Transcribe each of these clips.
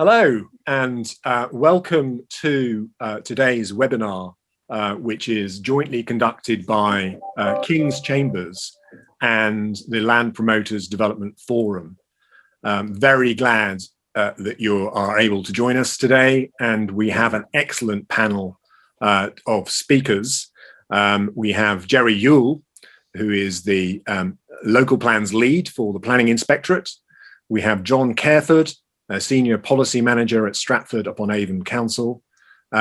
Hello, and welcome to today's webinar, which is jointly conducted by King's Chambers and the Land Promoters Development Forum. Very glad that you are able to join us today, and we have an excellent panel of speakers. We have Jerry Yule, who is the local plans lead for the Planning Inspectorate. We have John Careford, a Senior Policy Manager at Stratford-upon-Avon Council.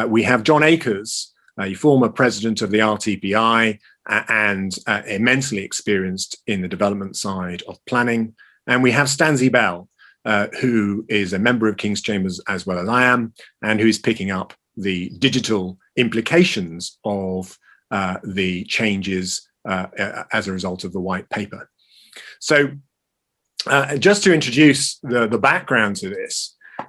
We have John Akers, a former president of the RTPI and immensely experienced in the development side of planning. And we have Stanzi Bell, who is a member of King's Chambers as well as I am, and who is picking up the digital implications of the changes as a result of the white paper. So just to introduce the background to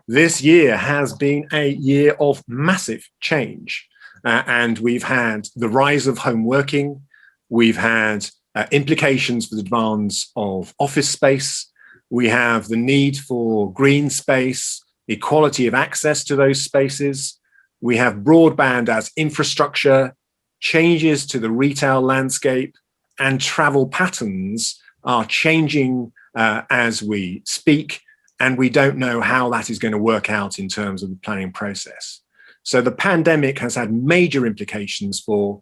this year has been a year of massive change. And we've had the rise of home working. We've had implications for the demands of office space. We have the need for green space, equality of access to those spaces. We have broadband as infrastructure, changes to the retail landscape, and travel patterns are changing as we speak, and we don't know how that is going to work out in terms of the planning process. So the pandemic has had major implications for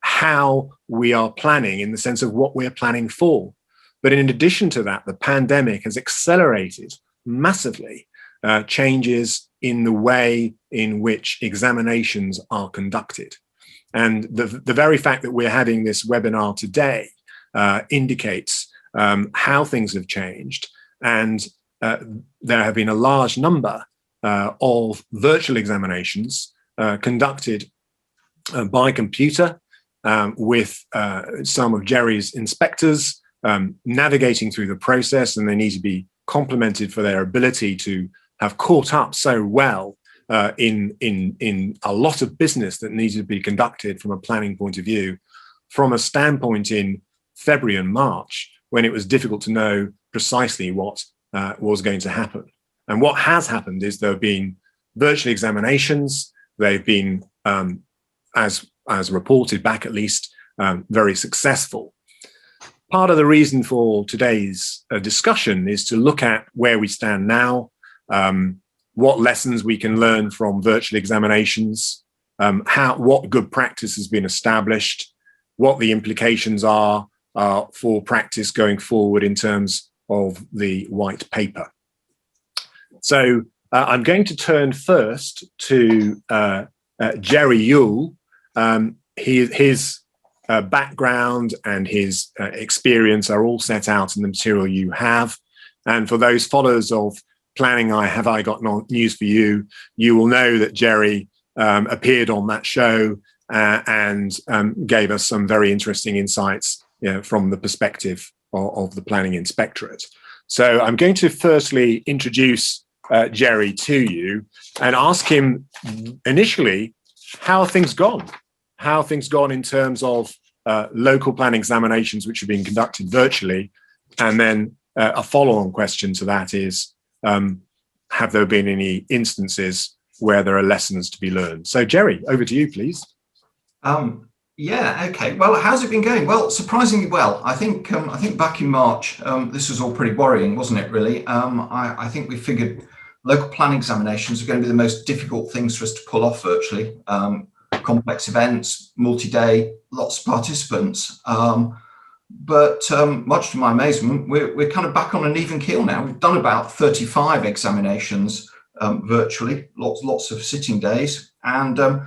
how we are planning in the sense of what we're planning for. But in addition to that, the pandemic has accelerated massively changes in the way in which examinations are conducted. And the very fact that we're having this webinar today indicates how things have changed, and there have been a large number of virtual examinations conducted by computer with some of Jerry's inspectors navigating through the process, and they need to be complimented for their ability to have caught up so well in a lot of business that needed to be conducted from a planning point of view, from a standpoint in February and March, when it was difficult to know precisely what was going to happen. And what has happened is there have been virtual examinations. They've been, as reported back at least, very successful. Part of the reason for today's discussion is to look at where we stand now, what lessons we can learn from virtual examinations, what good practice has been established, what the implications are for practice going forward in terms of the white paper. So I'm going to turn first to Jerry Yule. His background and his experience are all set out in the material you have. And for those followers of Planning Have I Got News for You, you will know that Jerry appeared on that show and gave us some very interesting insights from the perspective of the Planning Inspectorate. So I'm going to firstly introduce Jerry to you and ask him initially how are things gone? How have things gone in terms of local planning examinations which are being conducted virtually? And then a follow-on question to that is, have there been any instances where there are lessons to be learned? So Jerry, over to you, please. Yeah, okay. Well, how's it been going? Well, surprisingly well. I think back in March, this was all pretty worrying, wasn't it, really? I think we figured local planning examinations are going to be the most difficult things for us to pull off virtually. Complex events, multi-day, lots of participants. But much to my amazement, we're kind of back on an even keel now. We've done about 35 examinations virtually, lots of sitting days, and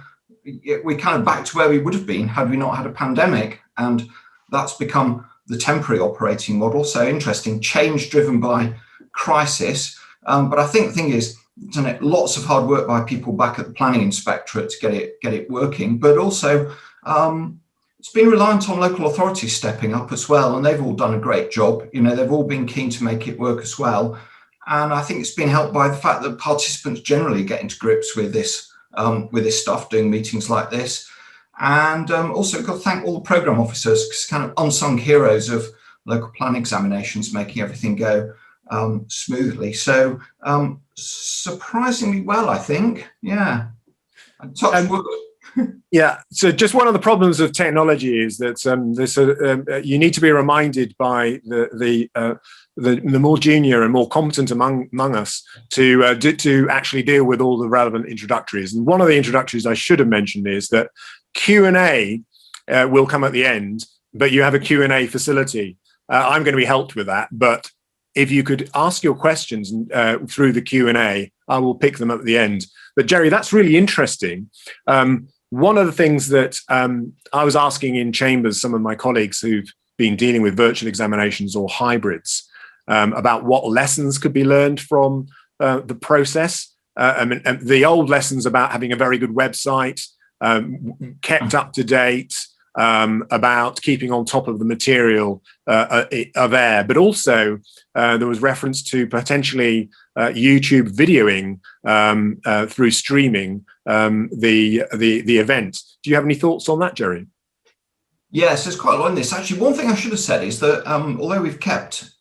we're kind of back to where we would have been had we not had a pandemic, and that's become the temporary operating model. So interesting, change driven by crisis. But I think the thing is, isn't it, lots of hard work by people back at the Planning Inspectorate to get it working, but also it's been reliant on local authorities stepping up as well, and they've all done a great job. You know, they've all been keen to make it work as well. And I think it's been helped by the fact that participants generally get into grips with this stuff, doing meetings like this. And also got to thank all the programme officers, kind of unsung heroes of local plan examinations, making everything go. smoothly. So surprisingly well, I think. Yeah. Touch wood. Yeah, so just one of the problems of technology is that you need to be reminded by the more junior and more competent among us to actually deal with all the relevant introductories. And one of the introductories I should have mentioned is that Q&A will come at the end, but you have a Q&A facility. I'm going to be helped with that, but if you could ask your questions through the Q&A, I will pick them up at the end. But Jerry, that's really interesting. One of the things that I was asking in chambers, some of my colleagues who've been dealing with virtual examinations or hybrids, about what lessons could be learned from the process. I mean, the old lessons about having a very good website, kept up to date, about keeping on top of the material are there, but also there was reference to potentially YouTube videoing through streaming the event. Do you have any thoughts on that, Jerry? Yes, there's quite a lot in this. Actually, one thing I should have said is that although we've kept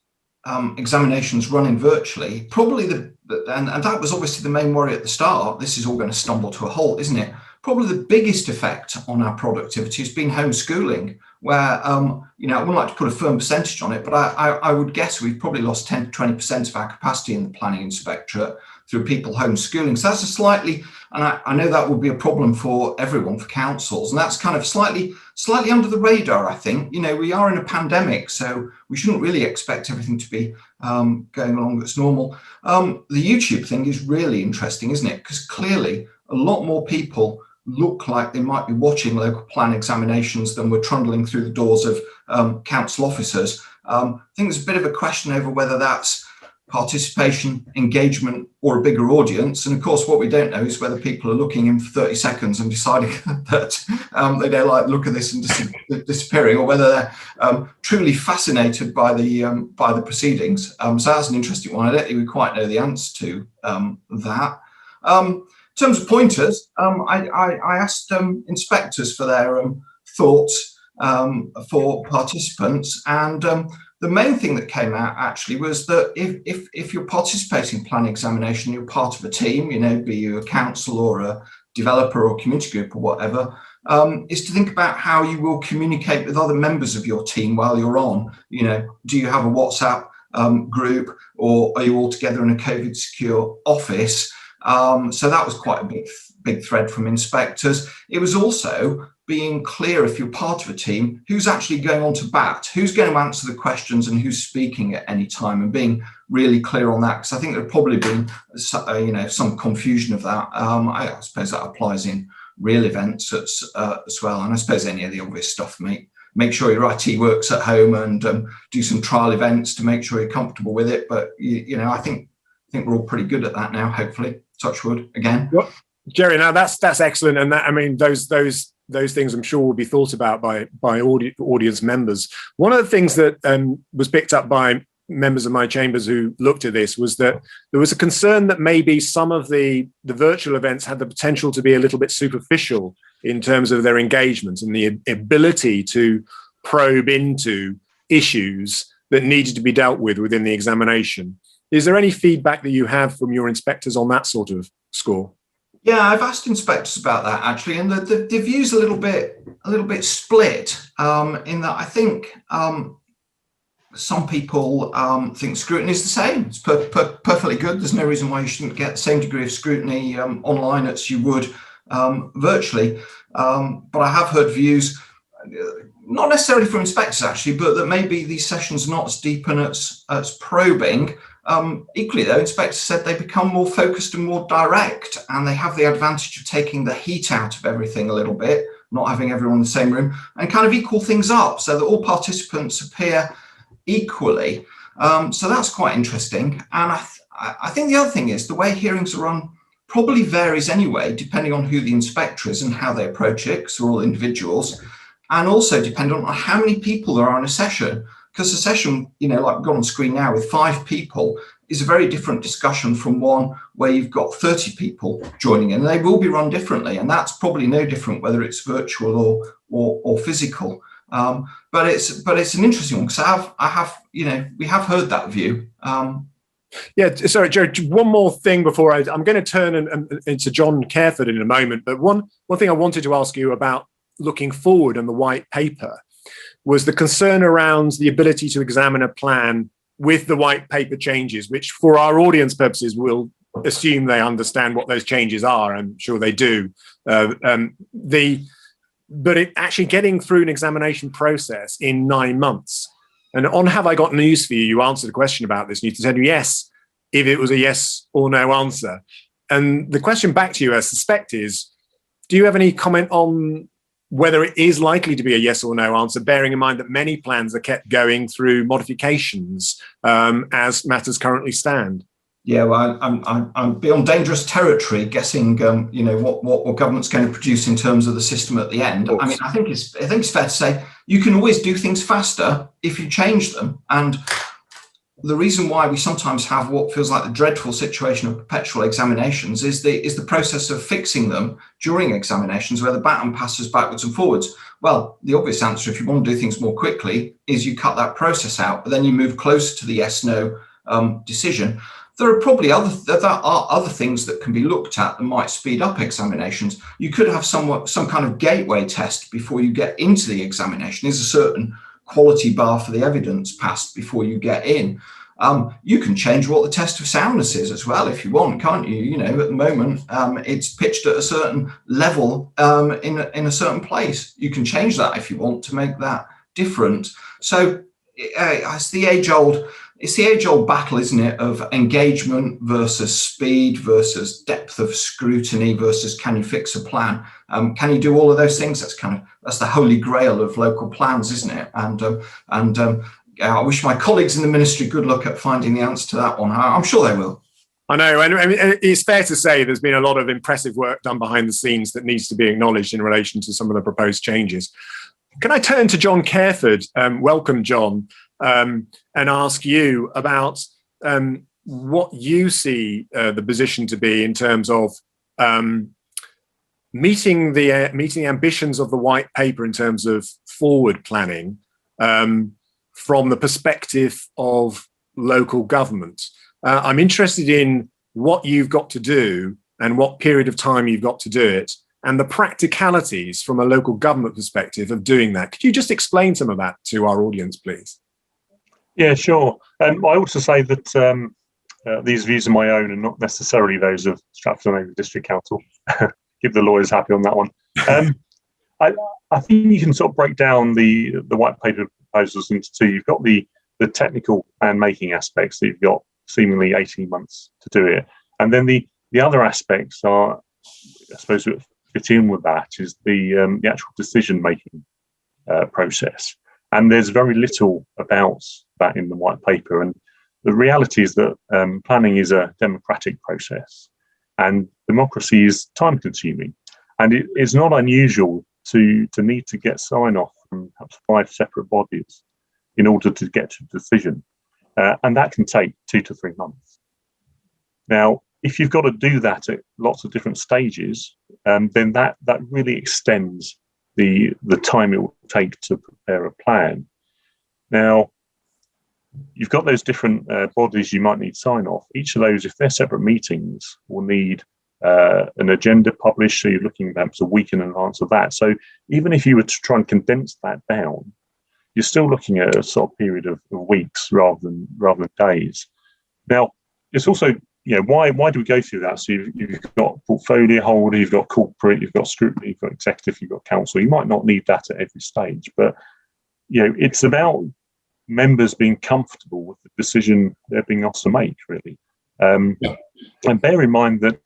examinations running virtually, probably and that was obviously the main worry at the start. This is all going to stumble to a halt, isn't it? Probably the biggest effect on our productivity has been homeschooling, where I wouldn't like to put a firm percentage on it, but I would guess we've probably lost 10 to 20% of our capacity in the Planning Inspectorate through people homeschooling. So that's a slightly, and I know that would be a problem for everyone, for councils, and that's kind of slightly under the radar, I think. We are in a pandemic, so we shouldn't really expect everything to be going along as normal. The YouTube thing is really interesting, isn't it? Because clearly a lot more people look like they might be watching local plan examinations than we're trundling through the doors of council officers. I think there's a bit of a question over whether that's participation, engagement, or a bigger audience. And of course, what we don't know is whether people are looking in for 30 seconds and deciding that they don't like the look of this and disappearing, or whether they're truly fascinated by the proceedings. So that's an interesting one. I don't think we quite know the answer to that. In terms of pointers, I asked inspectors for their thoughts for participants, and the main thing that came out actually was that if you're participating in planning examination, you're part of a team, be you a council or a developer or community group or whatever, is to think about how you will communicate with other members of your team while you're on. Do you have a WhatsApp group, or are you all together in a COVID secure office? So that was quite a big thread from inspectors. It was also being clear, if you're part of a team, who's actually going on to bat, who's going to answer the questions, and who's speaking at any time, and being really clear on that, because I think there have probably been some confusion of that. I suppose that applies in real events as well, and I suppose any of the obvious stuff, make sure your IT works at home, and do some trial events to make sure you're comfortable with it. But I think we're all pretty good at that now, hopefully. Touch wood again. Well, Jerry, now that's excellent, and those things I'm sure will be thought about by audience members. One of the things that was picked up by members of my chambers who looked at this was that there was a concern that maybe some of the virtual events had the potential to be a little bit superficial in terms of their engagement and the ability to probe into issues that needed to be dealt with within the examination. Is there any feedback that you have from your inspectors on that sort of score? Yeah, I've asked inspectors about that actually, and the view's a little bit split. In that I think some people think scrutiny is the same. It's perfectly good. There's no reason why you shouldn't get the same degree of scrutiny online as you would virtually. But I have heard views, not necessarily from inspectors actually, but that maybe these sessions are not as deep and as probing. Equally though, inspectors said they become more focused and more direct, and they have the advantage of taking the heat out of everything a little bit, not having everyone in the same room, and kind of equal things up so that all participants appear equally. So that's quite interesting. And I think the other thing is the way hearings are run probably varies anyway, depending on who the inspector is and how they approach it, because they're all individuals, and also depending on how many people there are in a session. Because a session, like we've got on screen now with 5 people, is a very different discussion from one where you've got 30 people joining in. And they will be run differently, and that's probably no different whether it's virtual or physical. But it's an interesting one, because we have heard that view. Yeah, sorry, Joe, one more thing before I'm going to turn into John Careford in a moment. But one thing I wanted to ask you about looking forward on the white paper was the concern around the ability to examine a plan with the white paper changes, which for our audience purposes will assume they understand what those changes are. I'm sure they do. But actually getting through an examination process in 9 months. And on Have I Got News For You, you answered a question about this. And you said yes, if it was a yes or no answer. And the question back to you, I suspect, is, do you have any comment on whether it is likely to be a yes or no answer, bearing in mind that many plans are kept going through modifications as matters currently stand? Yeah, well, I'm beyond dangerous territory guessing, what government's going to produce in terms of the system at the end. I mean, I think it's fair to say you can always do things faster if you change them. And the reason why we sometimes have what feels like the dreadful situation of perpetual examinations is the process of fixing them during examinations, where the baton passes backwards and forwards. Well, the obvious answer, if you want to do things more quickly, is you cut that process out, but then you move closer to the yes/no decision. There are probably other things that can be looked at that might speed up examinations. You could have some kind of gateway test before you get into the examination. Is a certain quality bar for the evidence passed before you get in? You can change what the test of soundness is as well if you want, can't you? At the moment, it's pitched at a certain level in a certain place. You can change that if you want to make that different. So it's the age-old battle, isn't it, of engagement versus speed versus depth of scrutiny versus can you fix a plan? Can you do all of those things? That's the holy grail of local plans, isn't it? And I wish my colleagues in the ministry good luck at finding the answer to that one. I'm sure they will. I know, and I mean, it's fair to say there's been a lot of impressive work done behind the scenes that needs to be acknowledged in relation to some of the proposed changes. Can I turn to John Careford? Welcome, John. And ask you about what you see the position to be in terms of meeting the ambitions of the white paper in terms of forward planning from the perspective of local government. I'm interested in what you've got to do and what period of time you've got to do it, and the practicalities from a local government perspective of doing that. Could you just explain some of that to our audience, please? Yeah, sure. I also say that these views are my own and not necessarily those of Stratford-on-Avon District Council. Keep the lawyers happy on that one. I think you can sort of break down the white paper proposals into two. You've got the technical and making aspects, so you've got seemingly 18 months to do it. And then the other aspects are, I suppose, what fit in with that is the actual decision-making process. And there's very little about that in the white paper. And the reality is that planning is a democratic process, and democracy is time-consuming. And it is not unusual to need to get sign-off from perhaps 5 separate bodies in order to get to a decision. And that can take 2 to 3 months. Now, if you've got to do that at lots of different stages, then that really extends the time it will take to prepare a plan. Now, you've got those different bodies you might need sign off. Each of those, if they're separate meetings, will need an agenda published. So you're looking perhaps a week in advance of that. So even if you were to try and condense that down, you're still looking at a sort of period of weeks rather than days. Now, it's also, why do we go through that? So you've got portfolio holder, you've got corporate, you've got scrutiny, you've got executive, you've got council. You might not need that at every stage, but it's about members being comfortable with the decision they're being asked to make, really. And bear in mind that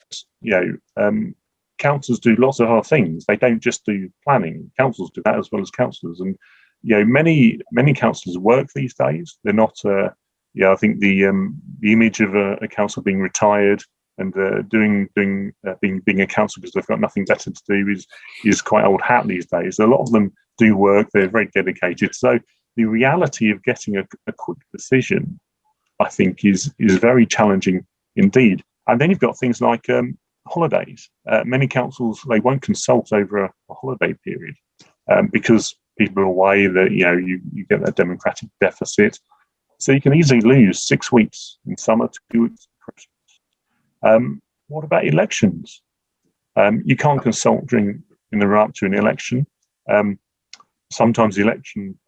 councils do lots of other things. They don't just do planning. Councils do that as well as councillors. And many councillors work these days. They're not. I think the image of a council being retired and being a council because they've got nothing better to do is quite old hat these days. A lot of them do work. They're very dedicated. So the reality of getting a quick decision, I think, is very challenging indeed. And then you've got things like holidays. Many councils, they won't consult over a holiday period because people are away, that you get that democratic deficit. So you can easily lose 6 weeks in summer, 2 weeks in Christmas. What about elections? You can't consult in the run up to an election. Sometimes the election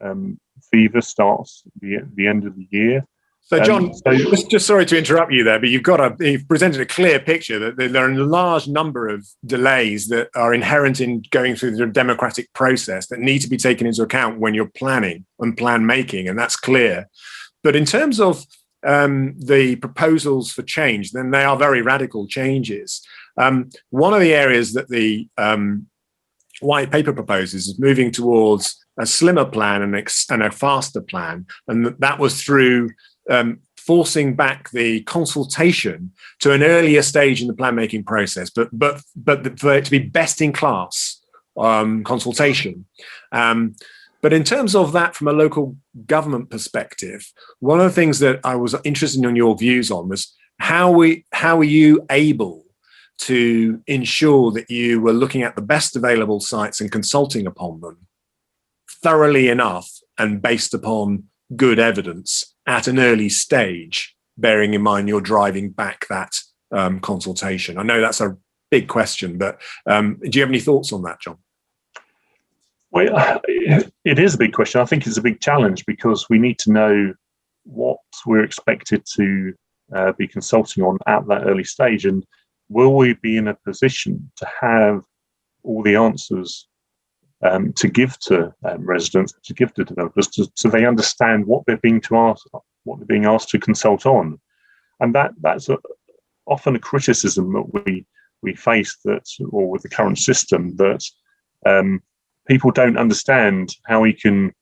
fever starts at the end of the year. So, John, just sorry to interrupt you there, but you've presented a clear picture that there are a large number of delays that are inherent in going through the democratic process that need to be taken into account when you're planning and plan making, and that's clear. But in terms of the proposals for change, then they are very radical changes. One of the areas that the white paper proposes is moving towards a slimmer plan and a faster plan, and that was through forcing back the consultation to an earlier stage in the plan making process, but for it to be best in class consultation. But in terms of that from a local government perspective, one of the things that I was interested in your views on was how are you able to ensure that you were looking at the best available sites and consulting upon them thoroughly enough and based upon good evidence at an early stage, bearing in mind you're driving back that consultation? I know that's a big question, but do you have any thoughts on that, John? Well, it is a big question. I think it's a big challenge because we need to know what we're expected to be consulting on at that early stage, and will we be in a position to have all the answers to give to residents, to give to developers, so they understand what they're being asked to consult on. And that's often a criticism that we face or with the current system, that people don't understand how we can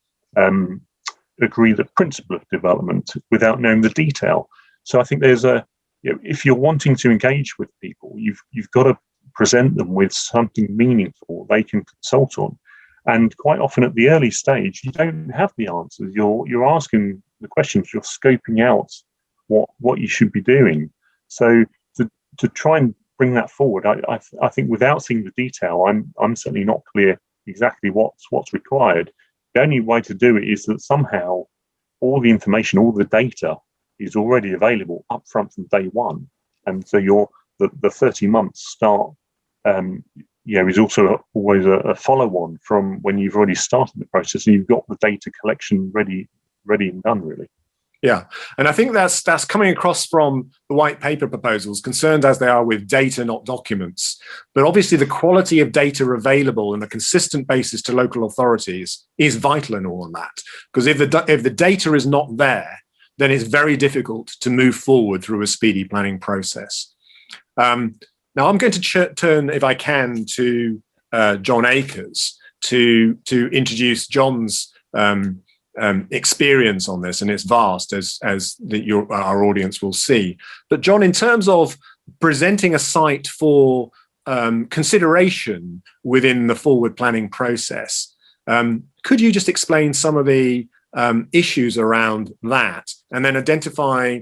agree the principle of development without knowing the detail. So I think there's if you're wanting to engage with people, you've got to present them with something meaningful they can consult on. And quite often at the early stage, you don't have the answers. You're asking the questions, you're scoping out what you should be doing. So to try and bring that forward, I think without seeing the detail, I'm certainly not clear exactly what's required. The only way to do it is that somehow all the information, all the data is already available up front from day one. And so the 30 months start is also always a follow-on from when you've already started the process and you've got the data collection ready and done, really. Yeah, and I think that's coming across from the white paper proposals, concerned as they are with data, not documents. But obviously the quality of data available on a consistent basis to local authorities is vital in all of that. Because if the data is not there, then it's very difficult to move forward through a speedy planning process. Now I'm going to turn, if I can, to John Akers to introduce John's experience on this, and it's vast, as our audience will see. But John, in terms of presenting a site for consideration within the forward planning process, could you just explain some of the issues around that, and then identify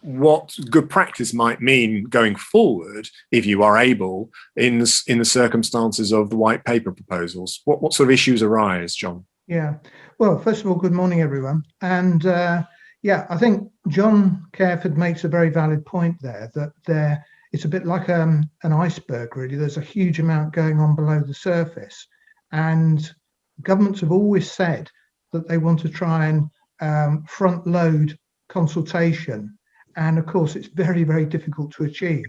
what good practice might mean going forward, if you are able, in the circumstances of the white paper proposals? What sort of issues arise, John? Yeah, well, first of all, good morning, everyone. And I think John Careford makes a very valid point there, that it's a bit like an iceberg, really. There's a huge amount going on below the surface. And governments have always said that they want to try and front load consultation. And of course, it's very, very difficult to achieve,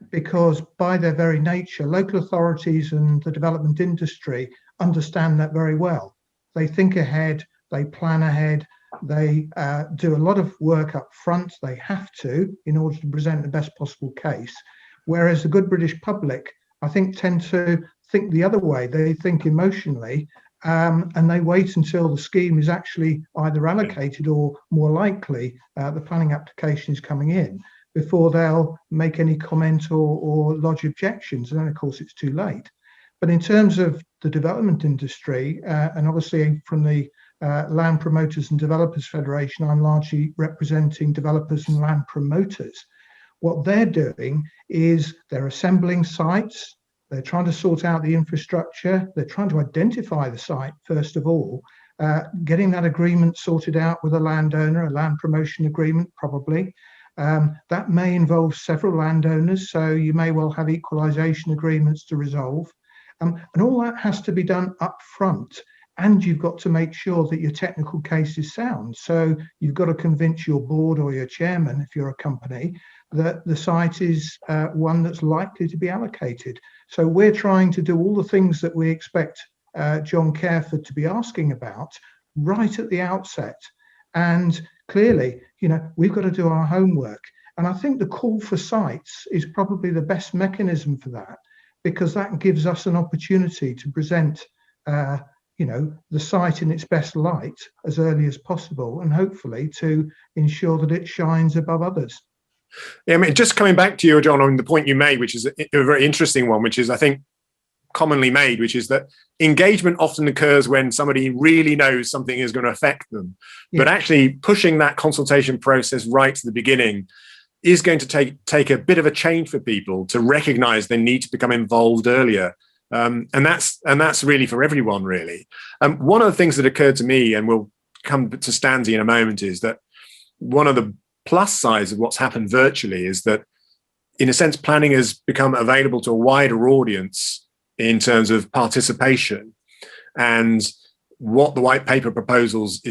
because by their very nature, local authorities and the development industry understand that very well. They think ahead, they plan ahead, they do a lot of work up front. They have to, in order to present the best possible case. Whereas the good British public, I think, tend to think the other way. They think emotionally, and they wait until the scheme is actually either allocated or, more likely, the planning application is coming in, before they'll make any comment or lodge objections. And then, of course, it's too late. But in terms of the development industry, and obviously from the Land Promoters and Developers Federation, I'm largely representing developers and land promoters. What they're doing is they're assembling sites, they're trying to sort out the infrastructure, they're trying to identify the site first of all, getting that agreement sorted out with a landowner, a land promotion agreement probably. That may involve several landowners, so you may well have equalisation agreements to resolve. And all that has to be done up front. And you've got to make sure that your technical case is sound. So you've got to convince your board or your chairman, if you're a company, that the site is one that's likely to be allocated. So we're trying to do all the things that we expect John Careford to be asking about right at the outset. And clearly, we've got to do our homework. And I think the call for sites is probably the best mechanism for that, because that gives us an opportunity to present the site in its best light as early as possible, and hopefully to ensure that it shines above others. Yeah, I mean, just coming back to you, John, on the point you made, which is a very interesting one, which is, I think, commonly made, which is that engagement often occurs when somebody really knows something is going to affect them. Yeah. But actually pushing that consultation process right to the beginning is going to take a bit of a change for people to recognize they need to become involved earlier. And that's really for everyone, really. One of the things that occurred to me, and we'll come to Stanzi in a moment, is that one of the plus sides of what's happened virtually is that, in a sense, planning has become available to a wider audience in terms of participation. And what the white paper proposals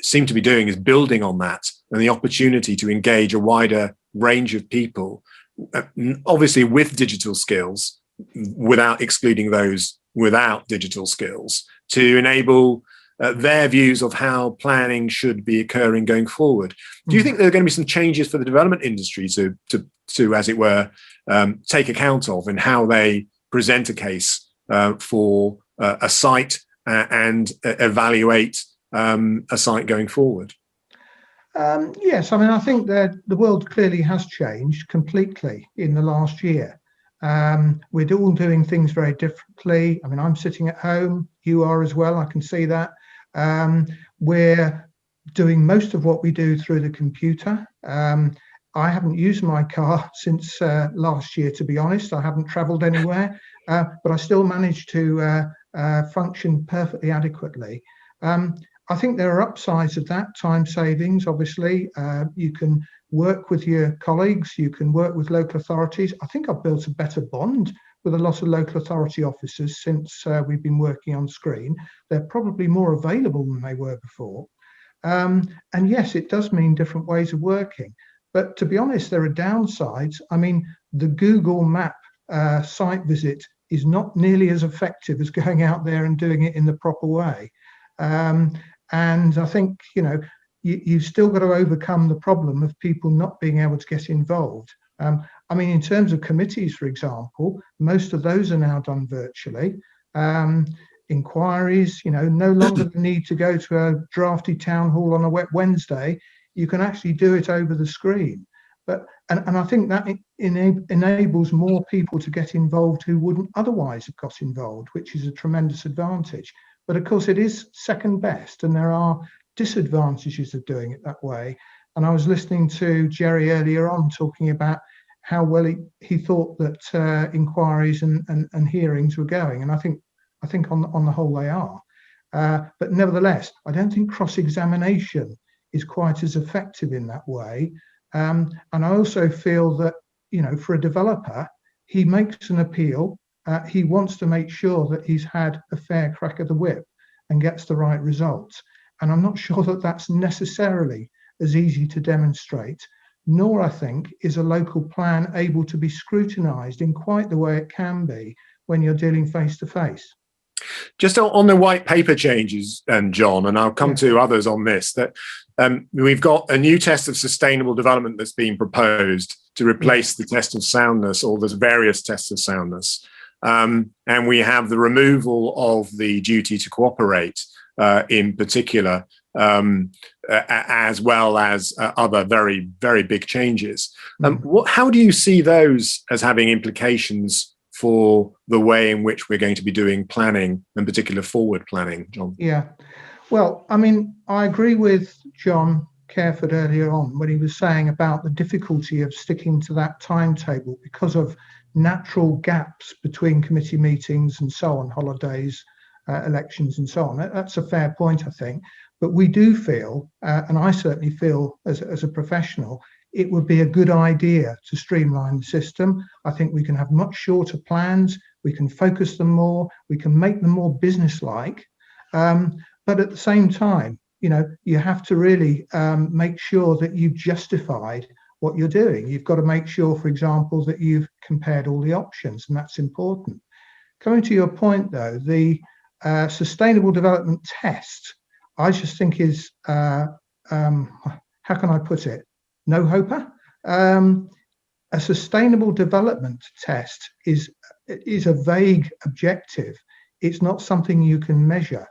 seem to be doing is building on that and the opportunity to engage a wider range of people, obviously with digital skills, without excluding those without digital skills, to enable their views of how planning should be occurring going forward. Do you think there are going to be some changes for the development industry to as it were, take account of in how they present a case for a site and evaluate a site going forward? Yes, I mean, I think that the world clearly has changed completely in the last year. We're all doing things very differently. I mean, I'm sitting at home, you are as well, I can see that. We're doing most of what we do through the computer. I haven't used my car since last year, to be honest. I haven't travelled anywhere, but I still managed to function perfectly adequately. I think there are upsides of that, time savings, obviously. You can work with your colleagues, you can work with local authorities. I think I've built a better bond with a lot of local authority officers since we've been working on screen. They're probably more available than they were before. And yes, it does mean different ways of working. But to be honest, there are downsides. I mean, the Google Map site visit is not nearly as effective as going out there and doing it in the proper way. And I think, you've still got to overcome the problem of people not being able to get involved. I mean, in terms of committees, for example, most of those are now done virtually. Inquiries, no longer the need to go to a drafty town hall on a wet Wednesday. You can actually do it over the screen. And I think that enables more people to get involved who wouldn't otherwise have got involved, which is a tremendous advantage. But of course, it is second best, and there are disadvantages of doing it that way. And I was listening to Jerry earlier on talking about how well he thought that inquiries and hearings were going. And I think on the whole they are. But nevertheless, I don't think cross-examination is quite as effective in that way. And I also feel that, for a developer, he makes an appeal. He wants to make sure that he's had a fair crack of the whip and gets the right results. And I'm not sure that that's necessarily as easy to demonstrate, nor I think is a local plan able to be scrutinised in quite the way it can be when you're dealing face to face. Just on the white paper changes, and John, and I'll come to others on this, that we've got a new test of sustainable development that's being proposed to replace the test of soundness, or there's various tests of soundness. And we have the removal of the duty to cooperate in particular, as well as other very, very big changes. How do you see those as having implications for the way in which we're going to be doing planning, in particular forward planning, John? Yeah, well, I mean, I agree with John Careford earlier on when he was saying about the difficulty of sticking to that timetable because of natural gaps between committee meetings and so on, holidays, elections and so on. That's a fair point, I think. But we do feel, and I certainly feel as a professional, it would be a good idea to streamline the system. I think we can have much shorter plans, we can focus them more, we can make them more business-like. But at the same time, you have to really make sure that you've justified what you're doing. You've got to make sure, for example, that you've compared all the options, and that's important. Coming to your point, though, the sustainable development test, I just think is, how can I put it? No-hoper. A sustainable development test is a vague objective. It's not something you can measure.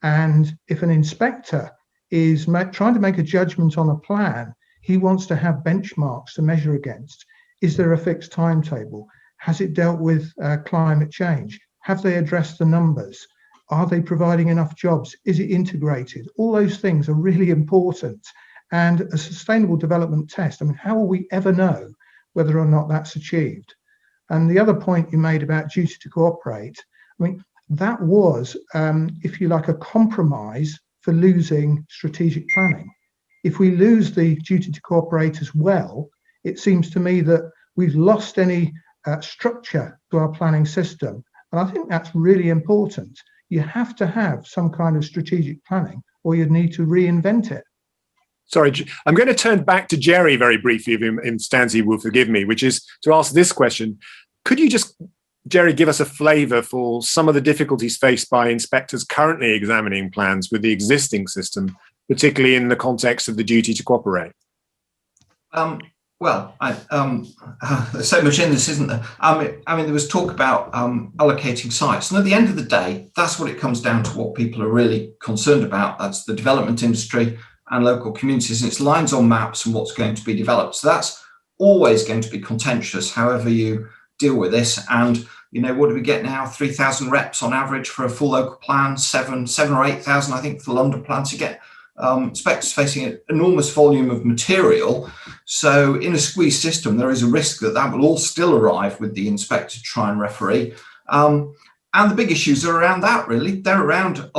And if an inspector is trying to make a judgment on a plan, he wants to have benchmarks to measure against. Is there a fixed timetable? Has it dealt with climate change? Have they addressed the numbers? Are they providing enough jobs? Is it integrated? All those things are really important. And a sustainable development test, I mean, how will we ever know whether or not that's achieved? And the other point you made about duty to cooperate, I mean, that was, if you like, a compromise for losing strategic planning. If we lose the duty to cooperate as well, it seems to me that we've lost any structure to our planning system. And I think that's really important. You have to have some kind of strategic planning, or you'd need to reinvent it. Sorry, I'm going to turn back to Jerry very briefly, if Stanley will forgive me, which is to ask this question. Could you just, Jerry, give us a flavour for some of the difficulties faced by inspectors currently examining plans with the existing system, particularly in the context of the duty to cooperate? There's so much in this, isn't there? I mean, there was talk about allocating sites, and at the end of the day, that's what it comes down to. What people are really concerned about, that's the development industry and local communities, and it's lines on maps and what's going to be developed. So that's always going to be contentious, however you deal with this. And what do we get now? 3,000 reps on average for a full local plan, seven or 8,000, I think, for the London plans. You get inspectors facing an enormous volume of material. So in a squeeze system, there is a risk that will all still arrive with the inspector to try and referee. And the big issues are around that, really. They're around,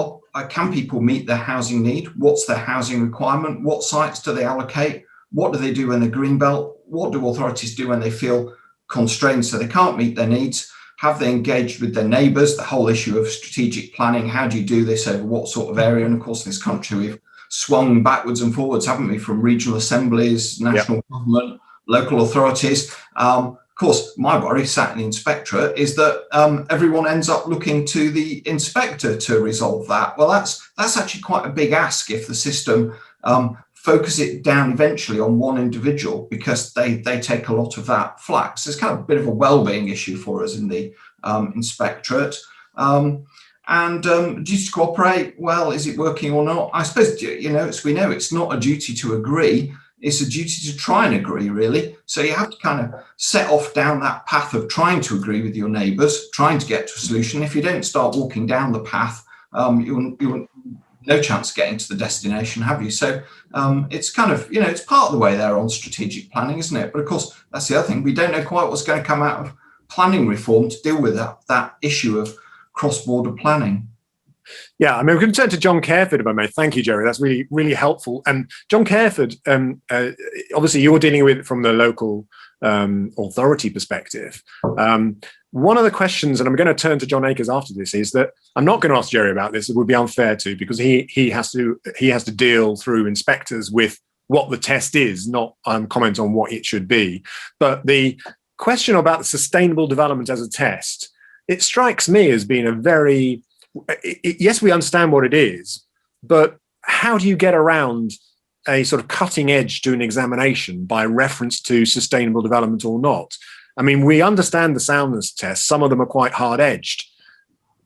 can people meet their housing need? What's their housing requirement? What sites do they allocate? What do they do when they're greenbelt? What do authorities do when they feel constrained so they can't meet their needs? Have they engaged with their neighbours? The whole issue of strategic planning. How do you do this over what sort of area? And of course, in this country, we've swung backwards and forwards, haven't we, from regional assemblies, national government, local authorities. Of course, my worry, sat in the inspectorate, is that everyone ends up looking to the inspector to resolve that. Well, that's actually quite a big ask if the system focus it down eventually on one individual, because they take a lot of that flack. So it's kind of a bit of a well-being issue for us in the inspectorate. And duty to cooperate, well, is it working or not? I suppose, as we know, it's not a duty to agree. It's a duty to try and agree, really. So you have to kind of set off down that path of trying to agree with your neighbours, trying to get to a solution. If you don't start walking down the path, you'll no chance of getting to the destination, have you? So it's kind of, it's part of the way there on strategic planning, isn't it? But of course, that's the other thing. We don't know quite what's going to come out of planning reform to deal with that issue of cross-border planning. Yeah, I mean, we're going to turn to John Careford, if I may. Thank you, Jerry. That's really, really helpful. And John Careford, obviously you're dealing with it from the local authority perspective. One of the questions, and I'm going to turn to John Akers after this, is that I'm not going to ask Jerry about this. It would be unfair to, because he has to deal through inspectors with what the test is, not comment on what it should be. But the question about sustainable development as a test, it strikes me as being a very, yes, we understand what it is, but how do you get around a sort of cutting edge to an examination by reference to sustainable development or not? I mean, we understand the soundness tests. Some of them are quite hard-edged.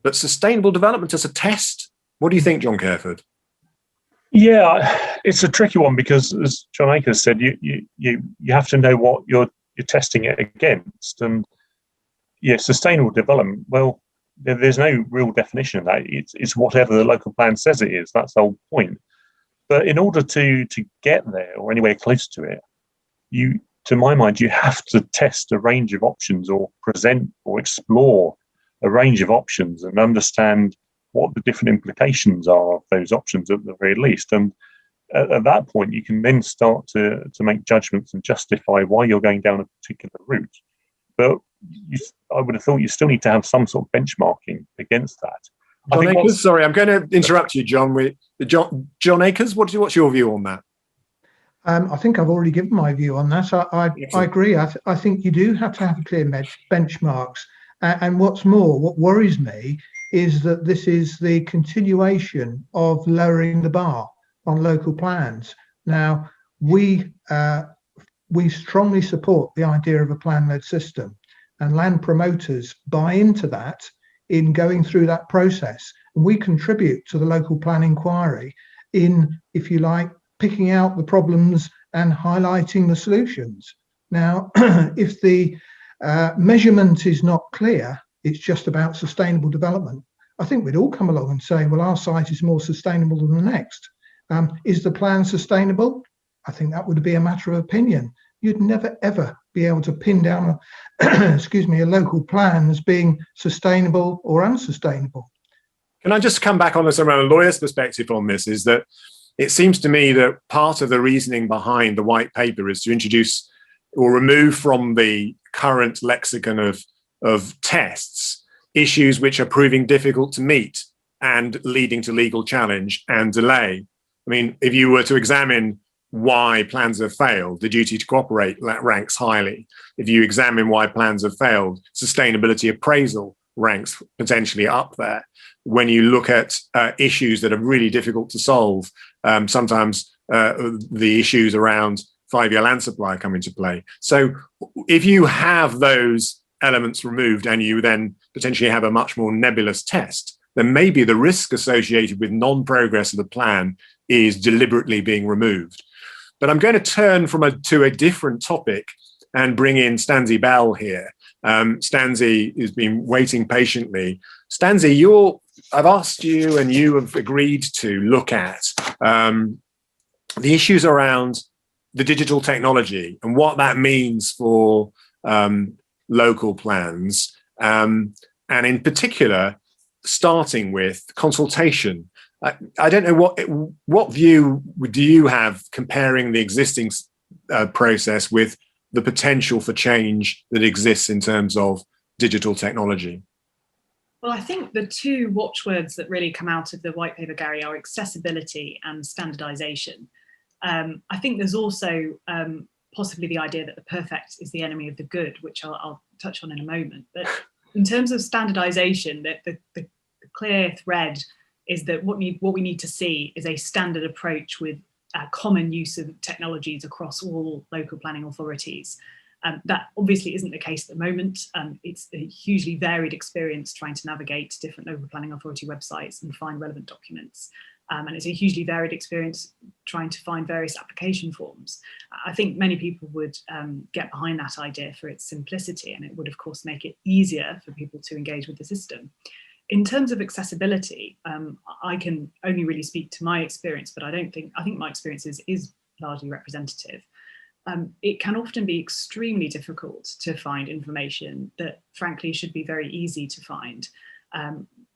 But sustainable development as a test, what do you think, John Careford? Yeah, it's a tricky one because, as John Akers said, you have to know what you're testing it against. And yeah, sustainable development, well, there's no real definition of that. It's whatever the local plan says it is. That's the whole point. But in order to get there or anywhere close to it, to my mind, you have to test a range of options or present or explore a range of options and understand what the different implications are of those options at the very least. And at that point, you can then start to make judgments and justify why you're going down a particular route. But I would have thought you still need to have some sort of benchmarking against that. John Akers, sorry, I'm going to interrupt you, John. John Akers, what's your view on that? I think I've already given my view on that. I agree. I think you do have to have clear benchmarks. And what's more, what worries me is that this is the continuation of lowering the bar on local plans. Now, we strongly support the idea of a plan-led system, and land promoters buy into that in going through that process. And we contribute to the local plan inquiry in, if you like, picking out the problems and highlighting the solutions. Now, if the measurement is not clear, it's just about sustainable development, I think we'd all come along and say, well, our site is more sustainable than the next. Is the plan sustainable? I think that would be a matter of opinion. You'd never, ever be able to pin down a local plan as being sustainable or unsustainable. Can I just come back on this around a lawyer's perspective on this? Is that it seems to me that part of the reasoning behind the white paper is to introduce or remove from the current lexicon of tests issues which are proving difficult to meet and leading to legal challenge and delay. I mean, if you were to examine why plans have failed, the duty to cooperate ranks highly. If you examine why plans have failed, sustainability appraisal ranks potentially up there. When you look at issues that are really difficult to solve, sometimes the issues around 5-year land supply come into play. So if you have those elements removed and you then potentially have a much more nebulous test, then maybe the risk associated with non-progress of the plan is deliberately being removed. But I'm going to turn to a different topic and bring in Stanzi Bell here. Stanzi has been waiting patiently. Stanzi, I've asked you and you have agreed to look at the issues around the digital technology and what that means for local plans, and in particular, starting with consultation. I don't know what view do you have comparing the existing process with the potential for change that exists in terms of digital technology? Well, I think the two watchwords that really come out of the white paper, Gary, are accessibility and standardization. I think there's also possibly the idea that the perfect is the enemy of the good, which I'll touch on in a moment. But in terms of standardization, the clear thread is that what we need to see is a standard approach with common use of technologies across all local planning authorities. That obviously isn't the case at the moment. It's a hugely varied experience trying to navigate different local planning authority websites and find relevant documents. And it's a hugely varied experience trying to find various application forms. I think many people would get behind that idea for its simplicity, and it would of course make it easier for people to engage with the system. In terms of accessibility, I can only really speak to my experience, but I think my experience is largely representative. It can often be extremely difficult to find information that frankly should be very easy to find.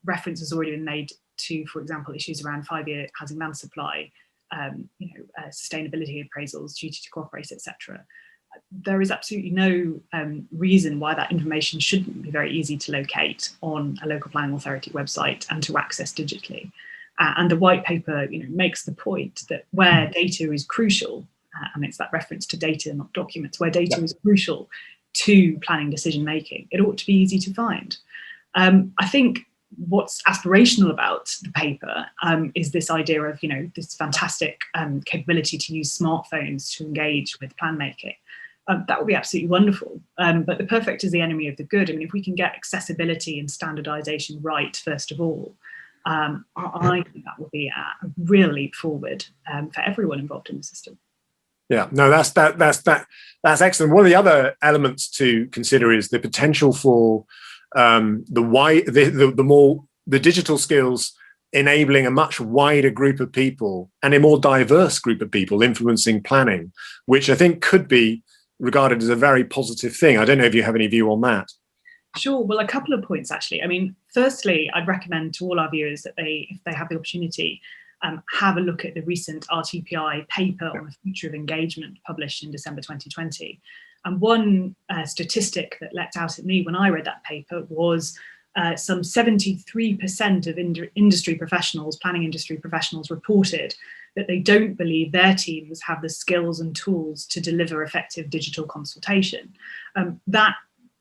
Reference has already been made to, for example, issues around 5-year housing land supply, sustainability appraisals, duty to cooperate, etc. There is absolutely no reason why that information shouldn't be very easy to locate on a local planning authority website and to access digitally. And the white paper, makes the point that where data is crucial, and it's that reference to data, not documents, where data is crucial to planning decision making, it ought to be easy to find. I think what's aspirational about the paper is this idea of, this fantastic capability to use smartphones to engage with plan making. That would be absolutely wonderful. But the perfect is the enemy of the good. I mean, if we can get accessibility and standardization right, first of all, I think that will be a real leap forward for everyone involved in the system. Yeah, no, that's excellent. One of the other elements to consider is the potential for the digital skills enabling a much wider group of people and a more diverse group of people influencing planning, which I think could be regarded as a very positive thing. I don't know if you have any view on that. Sure. Well, a couple of points, actually. I mean, firstly, I'd recommend to all our viewers that if they have the opportunity, have a look at the recent RTPI paper on the future of engagement published in December 2020. And one statistic that leapt out at me when I read that paper was some 73% of industry professionals, planning industry professionals, reported that they don't believe their teams have the skills and tools to deliver effective digital consultation. That,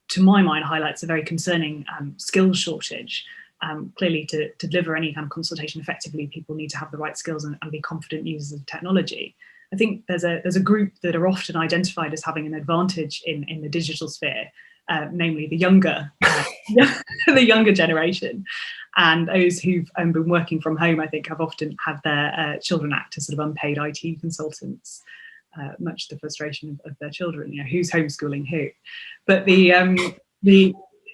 to my mind, highlights a very concerning skills shortage. Clearly, to deliver any kind of consultation effectively, people need to have the right skills and be confident users of technology. I think there's a group that are often identified as having an advantage in the digital sphere, namely the younger the younger generation, and those who've been working from home. I think have often had their children act as sort of unpaid IT consultants, much to the frustration of their children. You know, who's homeschooling who? But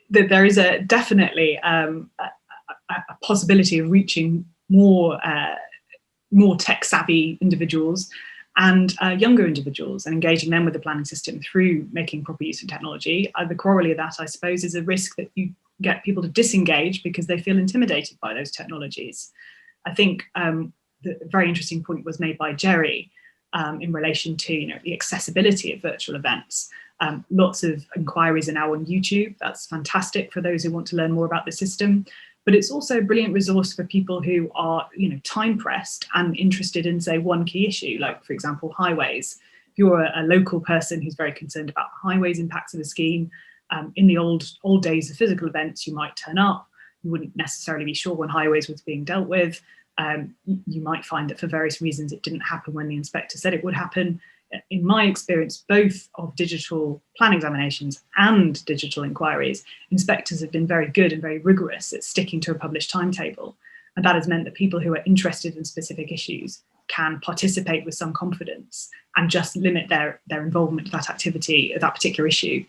there is definitely a possibility of reaching more tech savvy individuals and younger individuals, and engaging them with the planning system through making proper use of technology. The corollary of that, I suppose, is a risk that you get people to disengage because they feel intimidated by those technologies. I think the very interesting point was made by Jerry in relation to the accessibility of virtual events. Lots of inquiries are now on YouTube. That's fantastic for those who want to learn more about the system. But it's also a brilliant resource for people who are, time pressed and interested in, say, one key issue, like, for example, highways. If you're a local person who's very concerned about highways impacts of a scheme, in the old days of physical events, you might turn up. You wouldn't necessarily be sure when highways was being dealt with. You might find that for various reasons it didn't happen when the inspector said it would happen. In my experience, both of digital plan examinations and digital inquiries, inspectors have been very good and very rigorous at sticking to a published timetable. And that has meant that people who are interested in specific issues can participate with some confidence and just limit their involvement to that activity, that particular issue,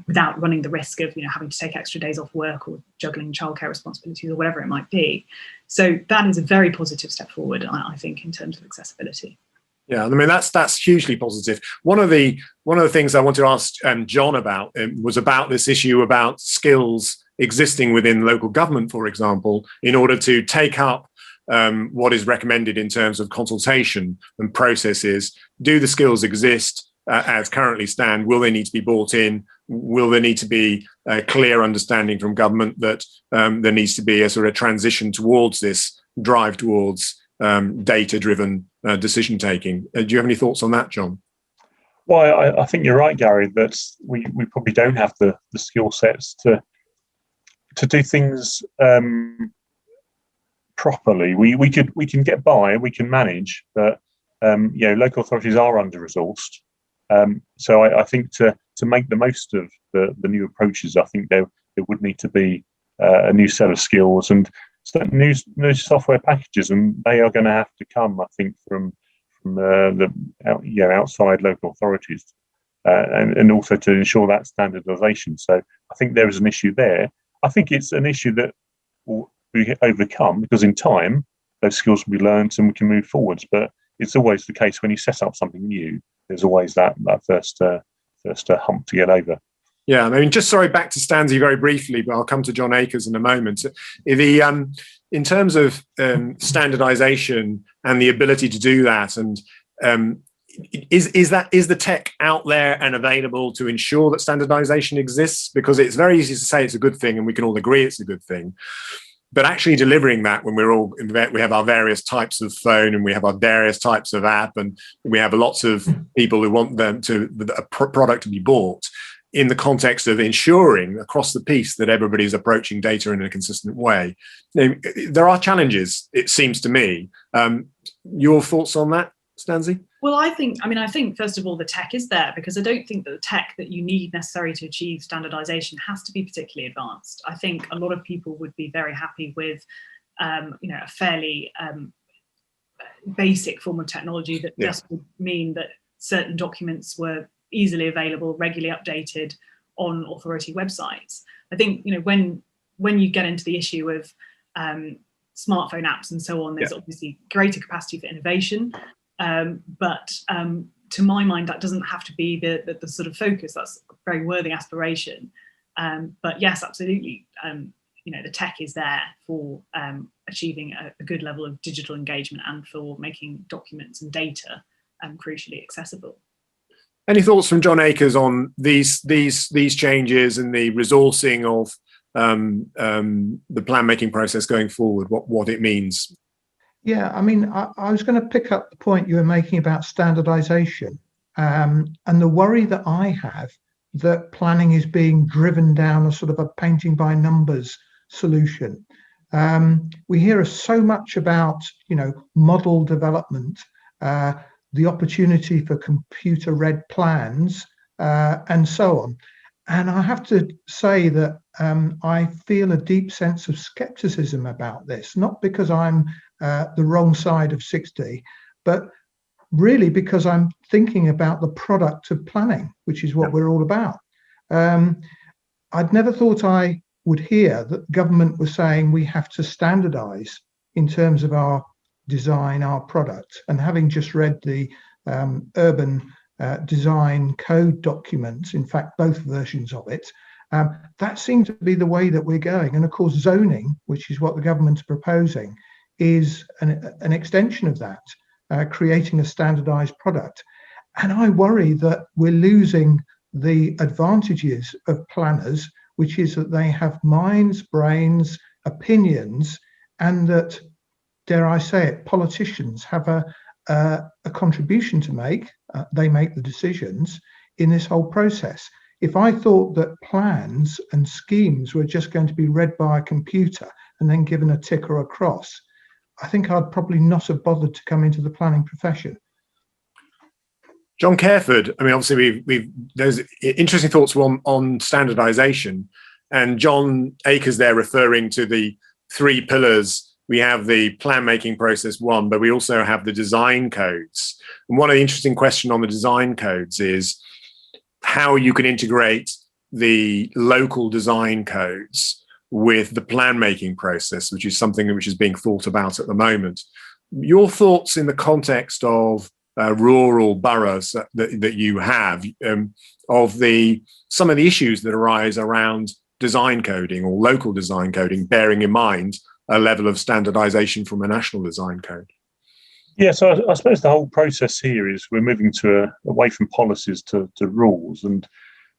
without running the risk of having to take extra days off work or juggling childcare responsibilities or whatever it might be. So that is a very positive step forward, I think, in terms of accessibility. Yeah, I mean that's hugely positive. One of the things I wanted to ask John about was about this issue about skills existing within local government, for example, in order to take up what is recommended in terms of consultation and processes. Do the skills exist as currently stand? Will they need to be brought in? Will there need to be a clear understanding from government that there needs to be a sort of transition towards this drive towards data-driven decision taking? Do you have any thoughts on that, John? Well, I think you're right, Gary, that we probably don't have the skill sets to do things properly. We can get by, we can manage, but local authorities are under-resourced. So I think to make the most of the new approaches, I think there would need to be a new set of skills and new software packages, and they are going to have to come, I think, from the outside local authorities, and also to ensure that standardisation. So I think there is an issue there. I think it's an issue that will be overcome because in time those skills will be learned and we can move forwards. But it's always the case when you set up something new, there's always that first hump to get over. Yeah, I mean, just back to Stanzi very briefly, but I'll come to John Akers in a moment. In terms of standardization and the ability to do that, and is the tech out there and available to ensure that standardization exists? Because it's very easy to say it's a good thing, and we can all agree it's a good thing. But actually delivering that when we have our various types of phone and we have our various types of app, and we have lots of people who want a product to be bought, in the context of ensuring across the piece that everybody's approaching data in a consistent way. There are challenges, it seems to me. Your thoughts on that, Stanzi? Well, I think first of all, the tech is there, because I don't think that the tech that you need necessarily to achieve standardization has to be particularly advanced. I think a lot of people would be very happy with a fairly basic form of technology that just would mean that certain documents were easily available, regularly updated on authority websites. I think when you get into the issue of smartphone apps and so on, there's obviously greater capacity for innovation, but to my mind, that doesn't have to be the sort of focus. That's a very worthy aspiration. But yes, absolutely. The tech is there for achieving a good level of digital engagement and for making documents and data crucially accessible. Any thoughts from John Akers on these changes and the resourcing of the plan making process going forward? What it means? Yeah, I mean, I was going to pick up the point you were making about standardization, and the worry that I have that planning is being driven down a sort of a painting by numbers solution. We hear so much about, model development, the opportunity for computer-read plans, and so on. And I have to say that I feel a deep sense of skepticism about this, not because I'm the wrong side of 60, but really because I'm thinking about the product of planning, which is what we're all about. I'd never thought I would hear that government was saying we have to standardize in terms of our design, our product. And having just read the urban design code documents, in fact, both versions of it, that seemed to be the way that we're going. And of course, zoning, which is what the government's proposing, is an extension of that, creating a standardized product. And I worry that we're losing the advantages of planners, which is that they have minds, brains, opinions, and that, dare I say it, politicians have a contribution to make. They make the decisions in this whole process. If I thought that plans and schemes were just going to be read by a computer and then given a tick or a cross, I think I'd probably not have bothered to come into the planning profession. John Careford, I mean, obviously there's interesting thoughts on standardization, and John Akers there referring to the 3 pillars. We have the plan making process 1, but we also have the design codes. And one of the interesting questions on the design codes is how you can integrate the local design codes with the plan making process, which is something which is being thought about at the moment. Your thoughts in the context of rural boroughs that you have, of some of the issues that arise around design coding or local design coding, bearing in mind a level of standardization from a national design code? Yeah, so I suppose the whole process here is we're moving away from policies to rules, and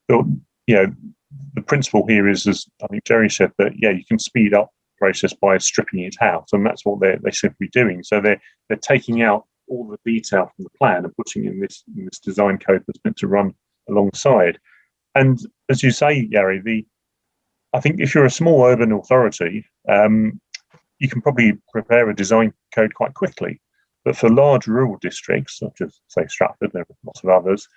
the principle here is, as I think Jerry said, that you can speed up the process by stripping it out, and that's what they seem to be doing. So they're taking out all the detail from the plan and putting in this design code that's meant to run alongside. And as you say, Gary, I think if you're a small urban authority, you can probably prepare a design code quite quickly. But for large rural districts, such as, say, Stratford, there are lots of others,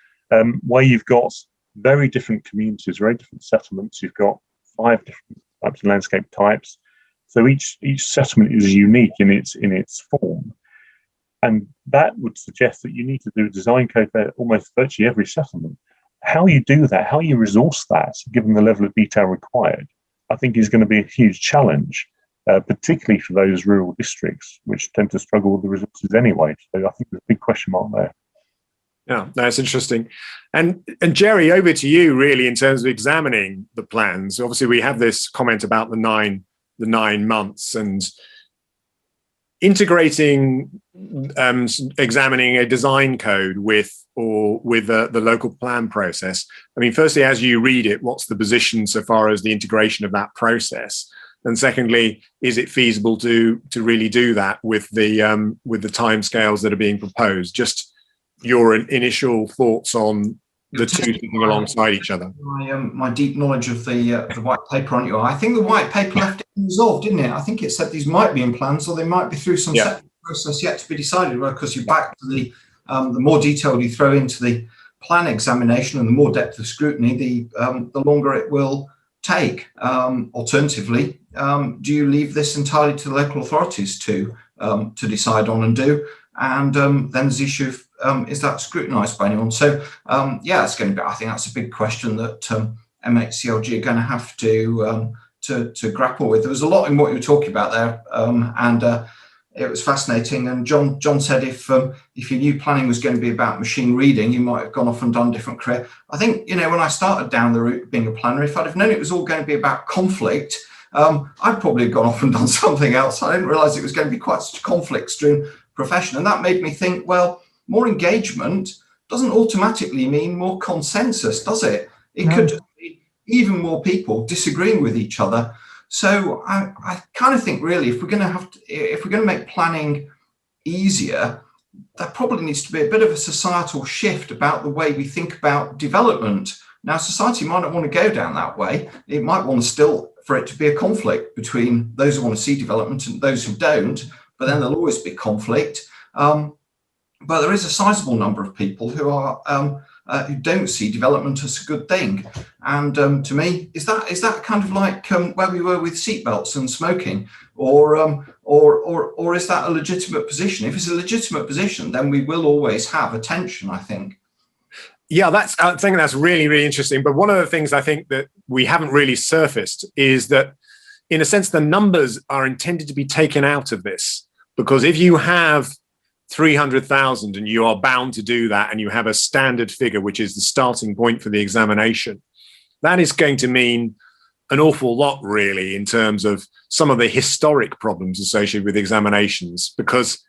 where you've got very different communities, very different settlements, you've got 5 different types of landscape types. So each settlement is unique in its form. And that would suggest that you need to do a design code for almost virtually every settlement. How you do that, how you resource that, given the level of detail required, I think is going to be a huge challenge. Particularly for those rural districts, which tend to struggle with the resources anyway. So I think there's a big question mark there. Yeah, that's interesting. And Jerry, over to you, really, in terms of examining the plans. Obviously, we have this comment about the nine months and integrating, examining a design code with the local plan process. I mean, firstly, as you read it, what's the position so far as the integration of that process? And secondly, is it feasible to really do that with the timescales that are being proposed? Just your initial thoughts on the two sitting alongside each other. My deep knowledge of the white paper on you. I think the white paper left it unresolved, didn't it? I think it said these might be in plans, or they might be through some separate process yet to be decided. Well, because you're back to the more detail you throw into the plan examination and the more depth of scrutiny, the longer it will take. Alternatively, do you leave this entirely to the local authorities to decide on and do? And then there's the issue of is that scrutinised by anyone? So it's going to be. I think that's a big question that MHCLG are going to have to grapple with. There was a lot in what you were talking about there, and it was fascinating. And John said if you knew planning was going to be about machine reading, you might have gone off and done a different career. I think, when I started down the route of being a planner, if I'd have known it was all going to be about conflict, I'd probably have gone off and done something else. I didn't realise it was going to be quite such a conflict-strewn profession. And that made me think, well, more engagement doesn't automatically mean more consensus, does it? It could just be even more people disagreeing with each other. So I kind of think, really, if we're going to make planning easier, there probably needs to be a bit of a societal shift about the way we think about development. Now, society might not want to go down that way. It might want for it to be a conflict between those who want to see development and those who don't, but then there'll always be conflict. But there is a sizable number of people who are who don't see development as a good thing. And to me, is that kind of like where we were with seatbelts and smoking, or is that a legitimate position? If it's a legitimate position, then we will always have attention, I think. Yeah, I think that's really, really interesting. But one of the things I think that we haven't really surfaced is that, in a sense, the numbers are intended to be taken out of this, because if you have 300,000 and you are bound to do that, and you have a standard figure, which is the starting point for the examination, that is going to mean an awful lot, really, in terms of some of the historic problems associated with examinations. Because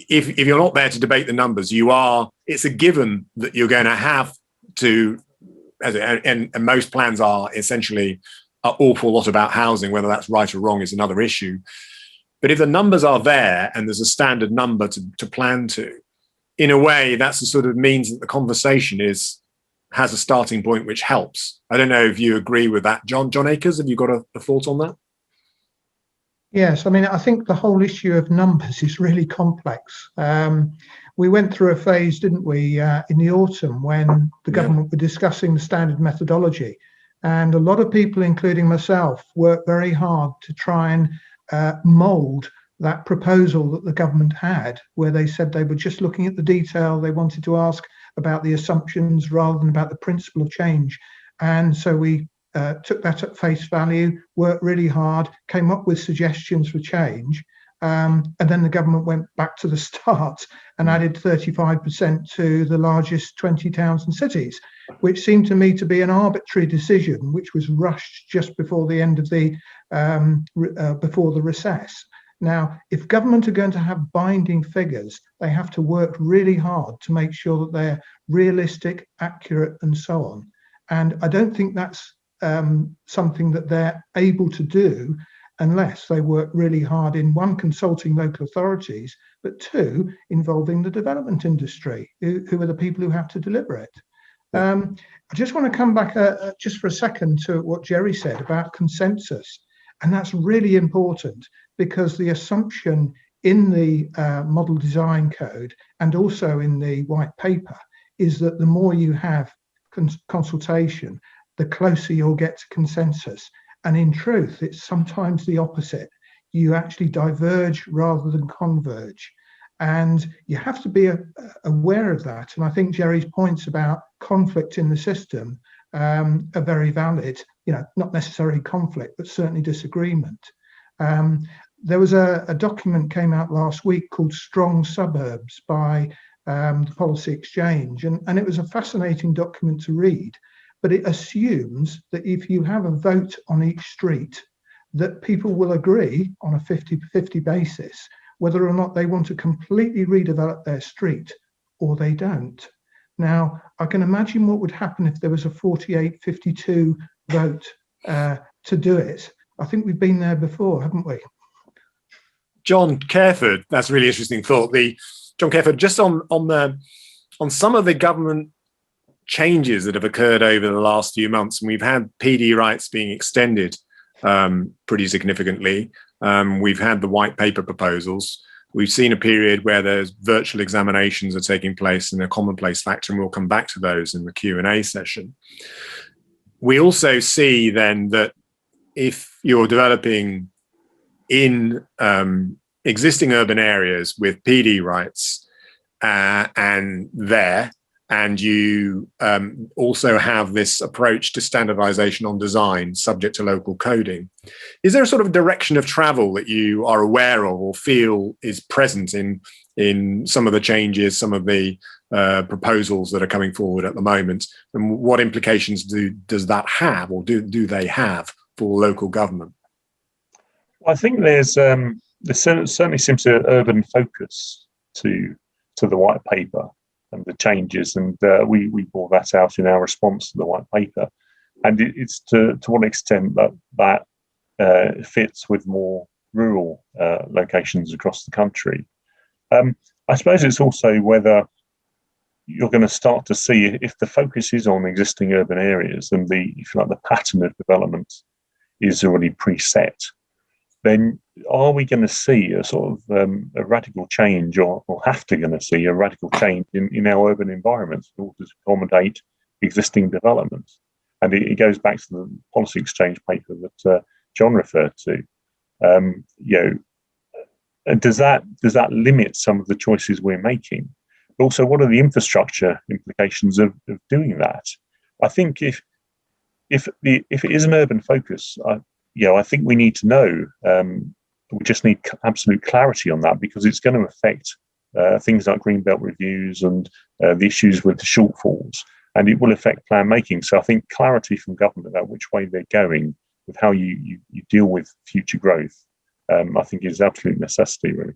if you're not there to debate the numbers, it's a given that you're going to have to, and most plans are essentially an awful lot about housing. Whether that's right or wrong is another issue. But if the numbers are there and there's a standard number to plan to, in a way, that's the sort of means that the conversation has a starting point which helps. I don't know if you agree with that. John Akers, have you got a thought on that? Yes, I mean, I think the whole issue of numbers is really complex. We went through a phase, didn't we, in the autumn, when the government were discussing the standard methodology. And a lot of people, including myself, worked very hard to try and mould that proposal that the government had, where they said they were just looking at the detail. They wanted to ask about the assumptions rather than about the principle of change. And so we took that at face value, worked really hard, came up with suggestions for change. And then the government went back to the start and added 35% to the largest 20 towns and cities, which seemed to me to be an arbitrary decision, which was rushed just before the end of before the recess. Now, if government are going to have binding figures, they have to work really hard to make sure that they're realistic, accurate, and so on. And I don't think that's something that they're able to do unless they work really hard in, one, consulting local authorities, but two, involving the development industry, who are the people who have to deliver it. I just want to come back just for a second to what Jerry said about consensus. And that's really important, because the assumption in the model design code and also in the white paper is that the more you have consultation, the closer you'll get to consensus. And in truth, it's sometimes the opposite. You actually diverge rather than converge. And you have to be aware of that. And I think Jerry's points about conflict in the system are very valid. Not necessarily conflict, but certainly disagreement. There was a document came out last week called Strong Suburbs by the Policy Exchange. And it was a fascinating document to read. But it assumes that if you have a vote on each street, that people will agree on a 50-50 basis whether or not they want to completely redevelop their street or they don't. Now, I can imagine what would happen if there was a 48-52 vote to do it. I think we've been there before, haven't we? John Careford, that's a really interesting thought. John Careford, just on some of the government changes that have occurred over the last few months, and we've had PD rights being extended pretty significantly. We've had the white paper proposals. We've seen a period where there's virtual examinations are taking place in a commonplace factor, and we'll come back to those in the Q&A session. We also see then that if you're developing in existing urban areas with PD rights and and you also have this approach to standardization on design subject to local coding. Is there a sort of direction of travel that you are aware of or feel is present in some of the changes, some of the proposals that are coming forward at the moment? And what implications does that have, or do they have for local government? I think there certainly seems to be an urban focus to the white paper and the changes, and we bore that out in our response to the white paper. And it's to what extent that fits with more rural locations across the country. I suppose it's also whether you're going to start to see, if the focus is on existing urban areas and the pattern of development is already preset, then are we going to see a sort of a radical change, or going to see a radical change in our urban environments in order to accommodate existing developments? And it goes back to the policy exchange paper that John referred to. Does that limit some of the choices we're making? But also, what are the infrastructure implications of doing that? I think if it is an urban focus, I think we need to know. We just need absolute clarity on that, because it's going to affect things like greenbelt reviews and the issues with the shortfalls, and it will affect plan making. So I think clarity from government about which way they're going with how you deal with future growth, I think is absolute necessity, really.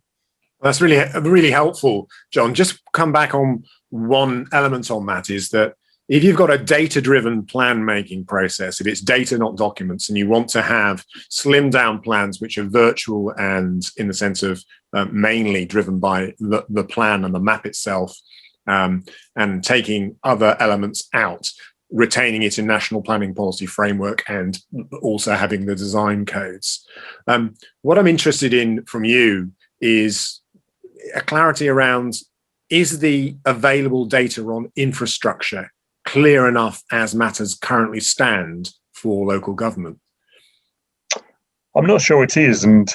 That's really helpful, John. Just come back on one element on that, is that if you've got a data-driven plan-making process, if it's data, not documents, and you want to have slimmed-down plans which are virtual and in the sense of mainly driven by the plan and the map itself, and taking other elements out, retaining it in national planning policy framework, and also having the design codes. What I'm interested in from you is a clarity around, is the available data on infrastructure clear enough as matters currently stand for local government? I'm not sure it is, and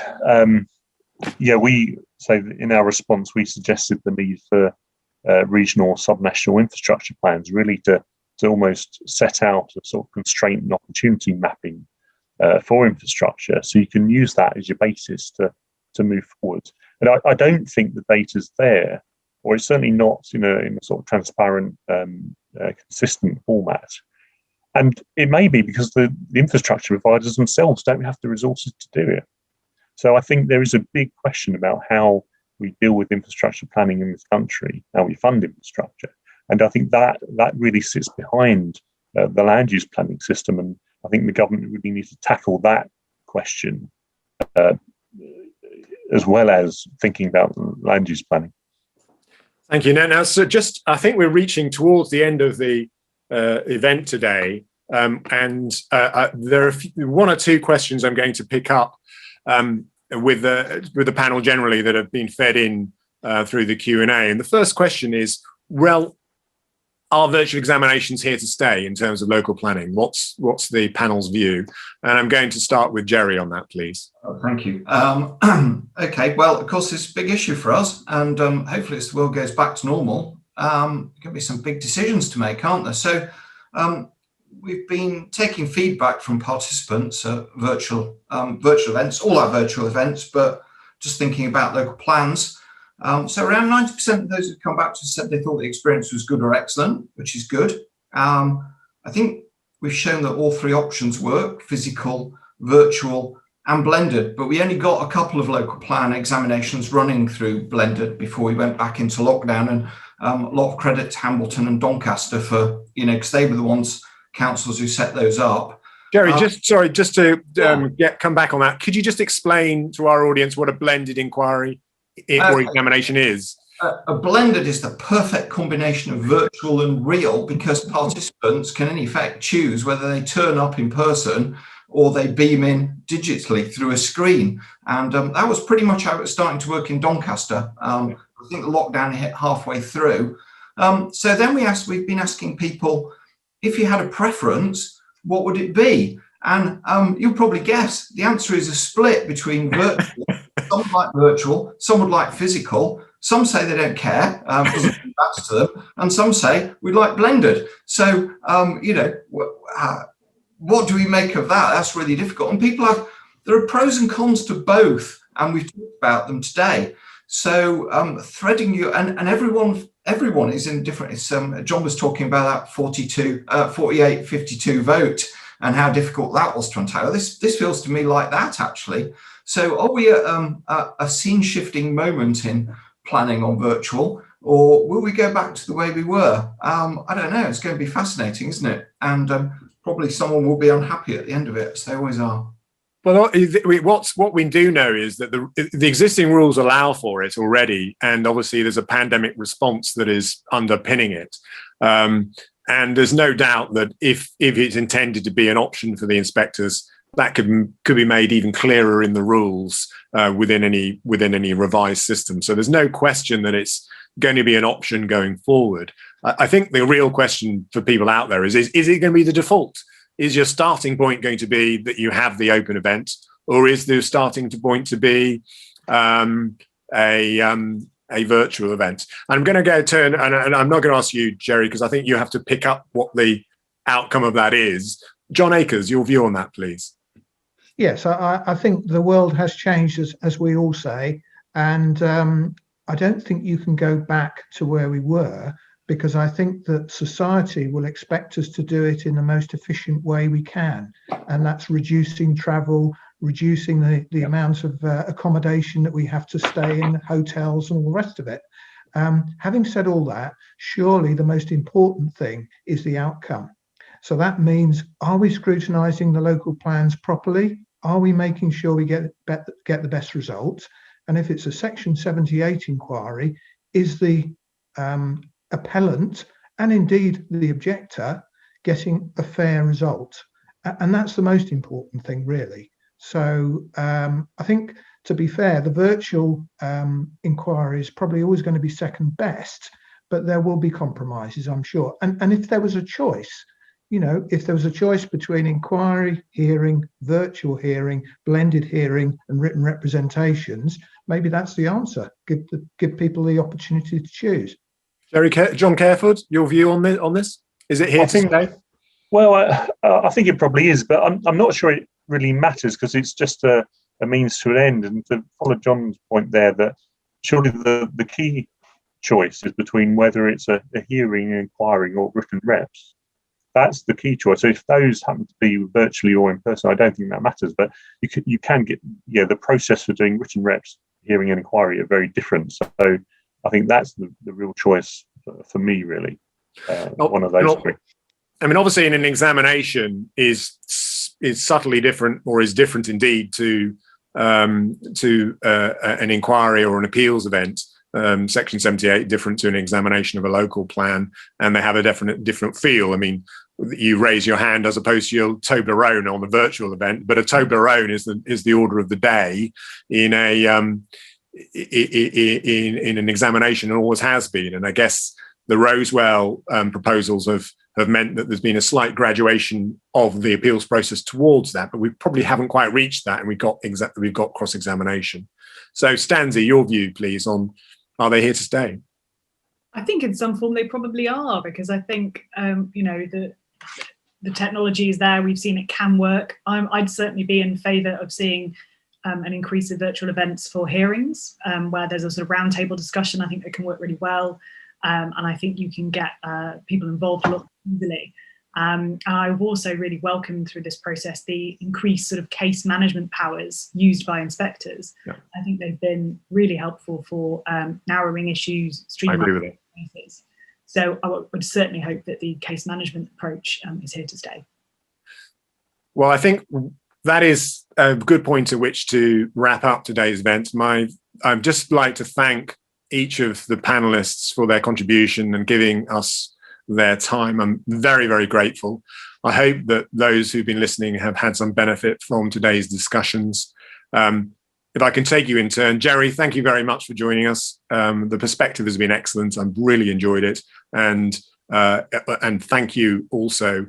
we say that in our response we suggested the need for regional subnational infrastructure plans, really to almost set out a sort of constraint and opportunity mapping for infrastructure, so you can use that as your basis to move forward. And I don't think the data's there, or it's certainly not in a sort of transparent, consistent format. And it may be because the infrastructure providers themselves don't have the resources to do it. So I think there is a big question about how we deal with infrastructure planning in this country, how we fund infrastructure. And I think that really sits behind the land use planning system. And I think the government really needs to tackle that question as well as thinking about land use planning. Thank you. Now, so I think we're reaching towards the end of the event today, and there are one or two questions I'm going to pick up with the panel generally that have been fed in through the Q&A. And the first question is, well, are virtual examinations here to stay in terms of local planning? What's the panel's view? And I'm going to start with Jerry on that, please. Oh, thank you. Okay, well, of course, it's a big issue for us, and hopefully as the world goes back to normal, there can be some big decisions to make, aren't there? So we've been taking feedback from participants at virtual events, all our virtual events, but just thinking about local plans. So around 90% of those who come back to us said they thought the experience was good or excellent, which is good. I think we've shown that all three options work: physical, virtual, and blended. But we only got a couple of local plan examinations running through blended before we went back into lockdown. And a lot of credit to Hambleton and Doncaster for, because they were the ones, councils, who set those up. Jerry, just to come back on that, could you just explain to our audience what a blended inquiry or examination is? A blended is the perfect combination of virtual and real, because participants can in effect choose whether they turn up in person or they beam in digitally through a screen. And that was pretty much how it was starting to work in Doncaster. I think the lockdown hit halfway through. So then we've been asking people, if you had a preference, what would it be? And you'll probably guess the answer is a split between virtual and Some would like virtual, some would like physical, some say they don't care, because it matters to them, and some say we'd like blended. So, what do we make of that? That's really difficult. And there are pros and cons to both, and we've talked about them today. So threading you, and everyone is in different, John was talking about that 48-52 vote and how difficult that was to untangle. This feels to me like that, actually. So are we at a scene shifting moment in planning on virtual, or will we go back to the way we were? I don't know. It's going to be fascinating, isn't it? And probably someone will be unhappy at the end of it, as they always are. Well, what we do know is that the existing rules allow for it already, and obviously there's a pandemic response that is underpinning it. And there's no doubt that if it's intended to be an option for the inspectors, that could be made even clearer in the rules within any revised system. So there's no question that it's going to be an option going forward. I think the real question for people out there is it going to be the default? Is your starting point going to be that you have the open event, or is the starting point to be a virtual event? I'm going to go turn, and I'm not going to ask you, Jerry, because I think you have to pick up what the outcome of that is. John Akers, your view on that, please. Yes, I think the world has changed, as we all say, and I don't think you can go back to where we were, because I think that society will expect us to do it in the most efficient way we can. And that's reducing travel, reducing the amount of accommodation that we have to stay in, hotels and all the rest of it. Having said all that, surely the most important thing is the outcome. So that means, are we scrutinising the local plans properly? Are we making sure we get the best results? And if it's a Section 78 inquiry, is the appellant and indeed the objector getting a fair result? And that's the most important thing, really. So I think, to be fair, the virtual inquiry is probably always going to be second best, but there will be compromises, I'm sure. And if there was a choice, if there was a choice between inquiry, hearing, virtual hearing, blended hearing and written representations, maybe that's the answer. Give people the opportunity to choose. John Careford, your view on this? Is it here to stay? Well, I think it probably is, but I'm not sure it really matters, because it's just a means to an end. And to follow John's point there, that surely the key choice is between whether it's a hearing, inquiry, or written reps. That's the key choice. So if those happen to be virtually or in person, I don't think that matters. But you can get, the process for doing written reps, hearing, and inquiry are very different. So I think that's the real choice for me, really. One of those three. I mean, obviously, in an examination is subtly different, or is different indeed to an inquiry or an appeals event. Section 78 different to an examination of a local plan, and they have a different feel. I mean, you raise your hand as opposed to your Toblerone on a virtual event, but a Toblerone is the order of the day in an examination, and always has been. And I guess the Rosewell proposals have meant that there's been a slight graduation of the appeals process towards that, but we probably haven't quite reached that, and we've got cross-examination. So Stanzi, your view, please, on are they here to stay? I think in some form they probably are, because I think the technology is there. We've seen it can work. I'd certainly be in favour of seeing an increase of virtual events for hearings, where there's a sort of roundtable discussion. I think that can work really well, and I think you can get people involved a lot easily. And I've also really welcomed through this process the increased sort of case management powers used by inspectors. Yeah. I think they've been really helpful for narrowing issues, streamlining cases. So I would certainly hope that the case management approach is here to stay. Well, I think that is a good point at which to wrap up today's event. I'd just like to thank each of the panelists for their contribution and giving us their time. I'm very, very grateful. I hope that those who've been listening have had some benefit from today's discussions. If I can take you in turn, Jerry, thank you very much for joining us. The perspective has been excellent. I've really enjoyed it. And thank you also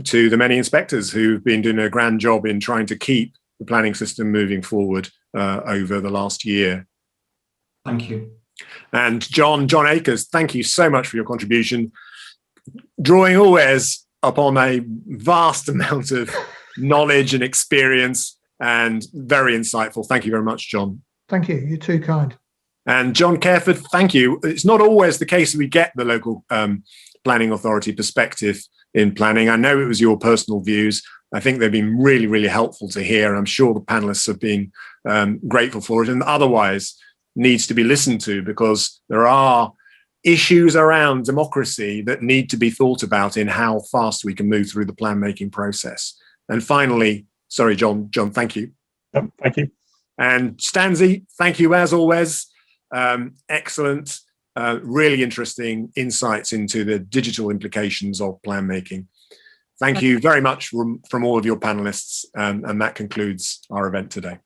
to the many inspectors who've been doing a grand job in trying to keep the planning system moving forward over the last year. Thank you. And John Akers, thank you so much for your contribution, drawing always upon a vast amount of knowledge and experience, and very insightful. Thank you very much, John. Thank you. You're too kind. And John Careford, thank you. It's not always the case that we get the local planning authority perspective in planning. I know it was your personal views. I think they've been really, really helpful to hear. I'm sure the panelists have been grateful for it, and otherwise needs to be listened to, because there are issues around democracy that need to be thought about in how fast we can move through the plan making process. And finally, sorry, John, thank you. Thank you. And Stanzi, thank you as always. Excellent, really interesting insights into the digital implications of plan making. Thank you very much from all of your panelists, and that concludes our event today.